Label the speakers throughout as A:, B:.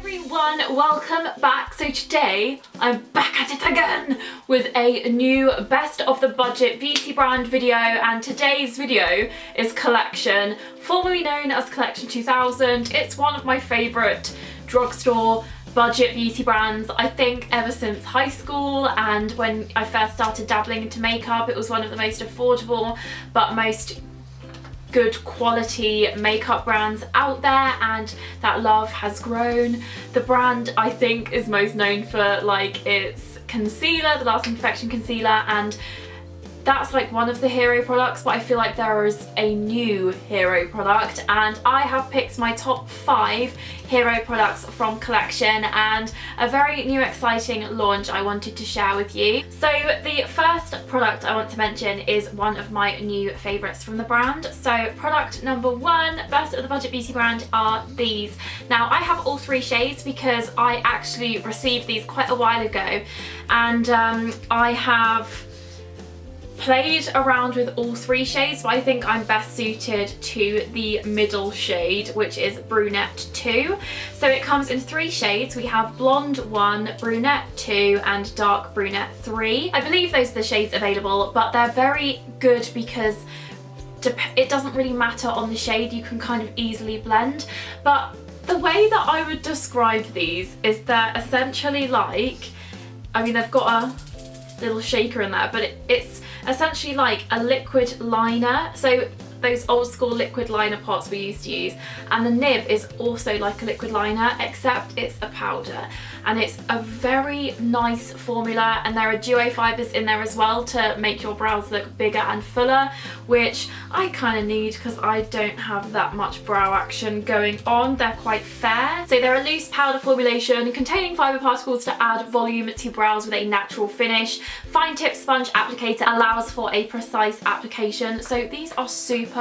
A: Everyone, welcome back. So today I'm back at it again with a new best of the budget beauty brand video, and today's video is Collection, formerly known as Collection 2000. It's one of my favourite drugstore budget beauty brands, I think, ever since high school, and when I first started dabbling into makeup it was one of the most affordable but most good quality makeup brands out there, and that love has grown. The brand, I think, is most known for like its concealer, the Lasting Perfection concealer, and that's like one of the hero products, but I feel like there is a new hero product, and I have picked my top 5 hero products from Collection and a very new exciting launch I wanted to share with you. So the first product I want to mention is one of my new favourites from the brand. So product number 1, best of the budget beauty brand, are these. Now I have all 3 shades because I actually received these quite a while ago, and I have played around with all 3 shades, but I think I'm best suited to the middle shade, which is Brunette 2. So it comes in 3 shades. We have Blonde 1, Brunette 2 and Dark Brunette 3. I believe those are the shades available, but they're very good because it doesn't really matter on the shade, you can kind of easily blend. But the way that I would describe these is they're essentially like, I mean, they've got a little shaker in there, but it's essentially like a liquid liner, so those old school liquid liner pots we used to use, and the nib is also like a liquid liner except it's a powder, and it's a very nice formula, and there are duo fibres in there as well to make your brows look bigger and fuller, which I kind of need because I don't have that much brow action going on. They're quite fair. So they're a loose powder formulation containing fibre particles to add volume to brows with a natural finish. Fine tip sponge applicator allows for a precise application. So these are super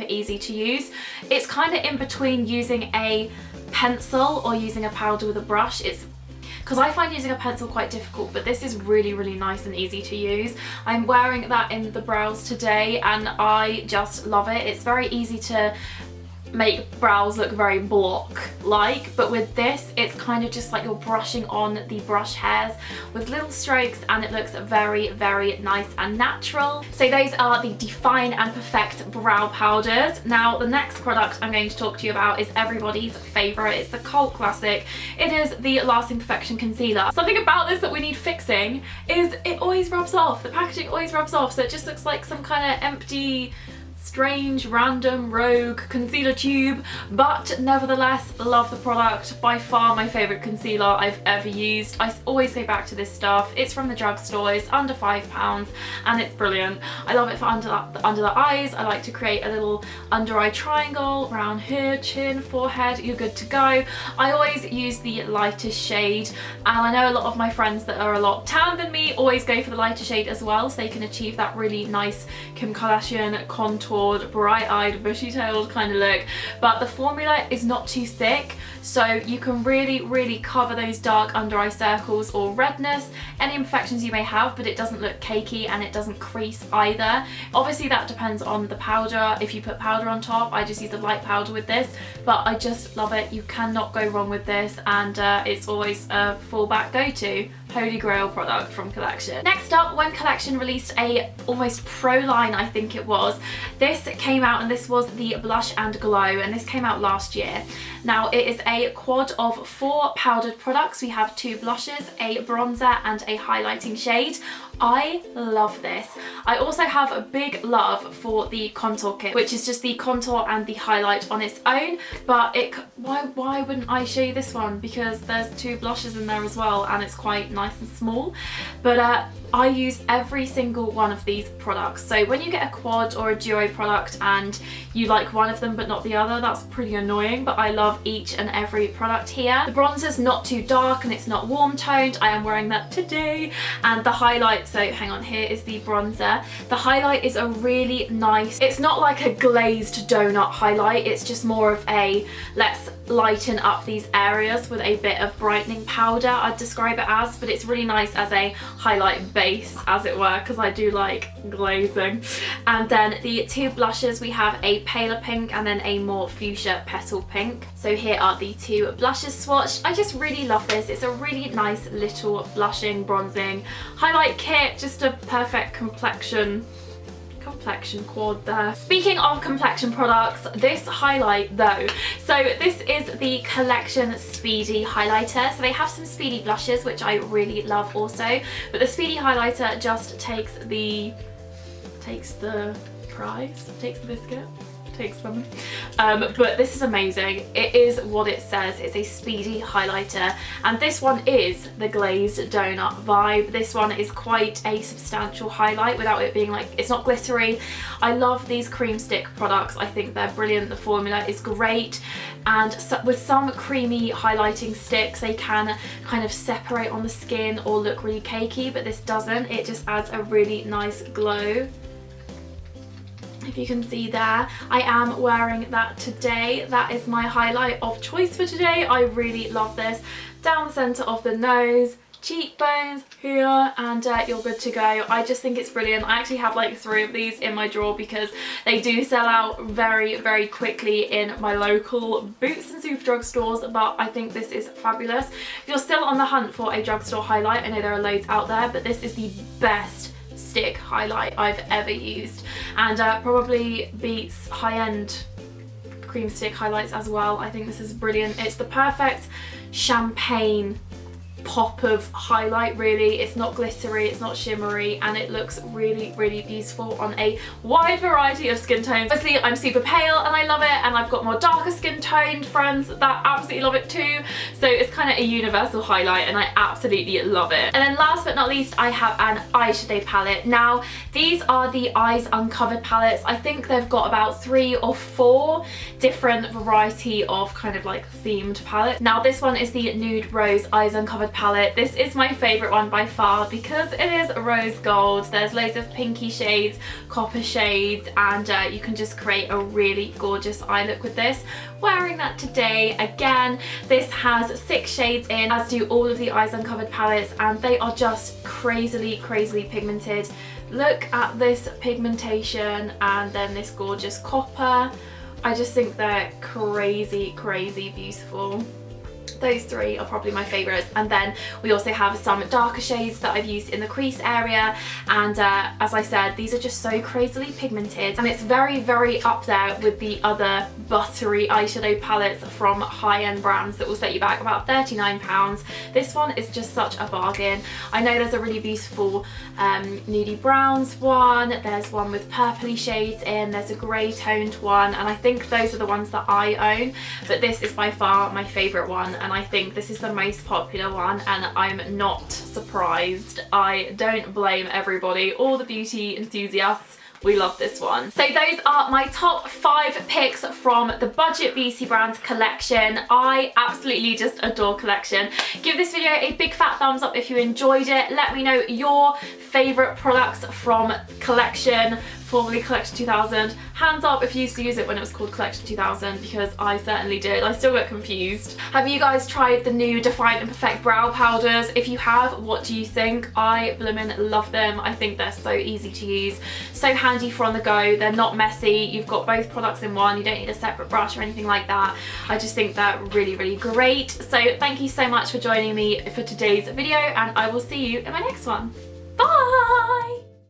A: easy to use. It's kind of in between using a pencil or using a powder with a brush. It's because I find using a pencil quite difficult, but this is really nice and easy to use. I'm wearing that in the brows today and I just love it. It's very easy to make brows look very block-like, but with this it's kind of just like you're brushing on the brush hairs with little strokes, and it looks very nice and natural. So those are the Define and Perfect brow powders. Now the next product I'm going to talk to you about is everybody's favourite. It's the cult classic. It is the Lasting Perfection concealer. Something about this that we need fixing is it always rubs off. The packaging always rubs off, so it just looks like some kind of empty, strange, random, rogue concealer tube, but nevertheless love the product. By far my favourite concealer I've ever used. I always go back to this stuff. It's from the drugstore, it's under £5 and it's brilliant. I love it for under the eyes. I like to create a little under eye triangle around here, chin, forehead, you're good to go. I always use the lightest shade, and I know a lot of my friends that are a lot tan than me always go for the lighter shade as well, so they can achieve that really nice Kim Kardashian contour, bright-eyed, bushy-tailed kind of look. But the formula is not too thick, so you can really cover those dark under eye circles or redness, any imperfections you may have, but it doesn't look cakey and it doesn't crease either. Obviously that depends on the powder. If you put powder on top, I just use a light powder with this, but I just love it. You cannot go wrong with this, and it's always a fallback go-to. Holy grail product from Collection. Next up, when Collection released a almost pro line, I think it was, this came out, and this was the Blush and Glow, and this came out last year. Now it is a quad of 4 powdered products. We have 2 blushes, a bronzer and a highlighting shade. I love this. I also have a big love for the contour kit, which is just the contour and the highlight on its own, but why wouldn't I show you this one? Because there's 2 blushes in there as well, and it's quite nice and small. But I use every single one of these products. So when you get a quad or a duo product and you like one of them but not the other, that's pretty annoying, but I love each and every product here. The bronzer's not too dark and it's not warm toned. I am wearing that today. And the highlight, so hang on, here is the bronzer. The highlight is a really nice, it's not like a glazed donut highlight, it's just more of a let's lighten up these areas with a bit of brightening powder, I'd describe it as, but but it's really nice as a highlight base, as it were, because I do like glazing. And then the two blushes, we have a paler pink and then a more fuchsia petal pink. So here are the two blushes swatched. I just really love this. It's a really nice little blushing, bronzing highlight kit, just a perfect complexion quad there. Speaking of complexion products, this highlight though, so this is the Collection Speedy highlighter. So they have some Speedy blushes, which I really love also, but the Speedy highlighter just takes the prize, takes the biscuit, takes them. But this is amazing. It is what it says. It's a Speedy highlighter, and this one is the glazed donut vibe. This one is quite a substantial highlight without it being like, it's not glittery. I love these cream stick products. I think they're brilliant. The formula is great, and so, with some creamy highlighting sticks, they can kind of separate on the skin or look really cakey, but this doesn't. It just adds a really nice glow. If you can see there, I am wearing that today. That is my highlight of choice for today. I really love this. Down the centre of the nose, cheekbones here, and you're good to go. I just think it's brilliant. I actually have like 3 of these in my drawer because they do sell out very, very quickly in my local Boots and Superdrug stores, but I think this is fabulous. If you're still on the hunt for a drugstore highlight, I know there are loads out there, but this is the best stick highlight I've ever used, and probably beats high-end cream stick highlights as well. I think this is brilliant. It's the perfect champagne pop of highlight, really. It's not glittery, it's not shimmery, and it looks really, really beautiful on a wide variety of skin tones. Obviously, I'm super pale and I love it, and I've got more darker skin toned friends that absolutely love it too, so it's kind of a universal highlight and I absolutely love it. And then last but not least, I have an eyeshadow palette. Now, these are the Eyes Uncovered palettes. I think they've got about 3 or 4 different variety of kind of like themed palettes. Now, this one is the Nude Rose Eyes Uncovered palette. This is my favourite one by far because it is rose gold. There's loads of pinky shades, copper shades, and you can just create a really gorgeous eye look with this. Wearing that today again. This has 6 shades in, as do all of the Eyes Uncovered palettes, and they are just crazily, crazily pigmented. Look at this pigmentation and then this gorgeous copper. I just think they're crazy, crazy beautiful. Those 3 are probably my favourites, and then we also have some darker shades that I've used in the crease area, and as I said, these are just so crazily pigmented, and it's very, very up there with the other buttery eyeshadow palettes from high-end brands that will set you back about £39. This one is just such a bargain. I know there's a really beautiful nudie browns one, there's one with purpley shades in, there's a grey toned one, and I think those are the ones that I own, but this is by far my favourite one, and I think this is the most popular one, and I'm not surprised. I don't blame everybody. All the beauty enthusiasts, we love this one. So those are my top 5 picks from the Budget Beauty Brand collection. I absolutely just adore Collection. Give this video a big fat thumbs up if you enjoyed it. Let me know your favourite products from Collection, formerly Collection 2000. Hands up if you used to use it when it was called Collection 2000, because I certainly did. I still get confused. Have you guys tried the new Defiant and Perfect brow powders? If you have, what do you think? I blimmin' love them. I think they're so easy to use, so handy for on the go. They're not messy. You've got both products in one. You don't need a separate brush or anything like that. I just think they're really, really great. So thank you so much for joining me for today's video, and I will see you in my next one. Bye!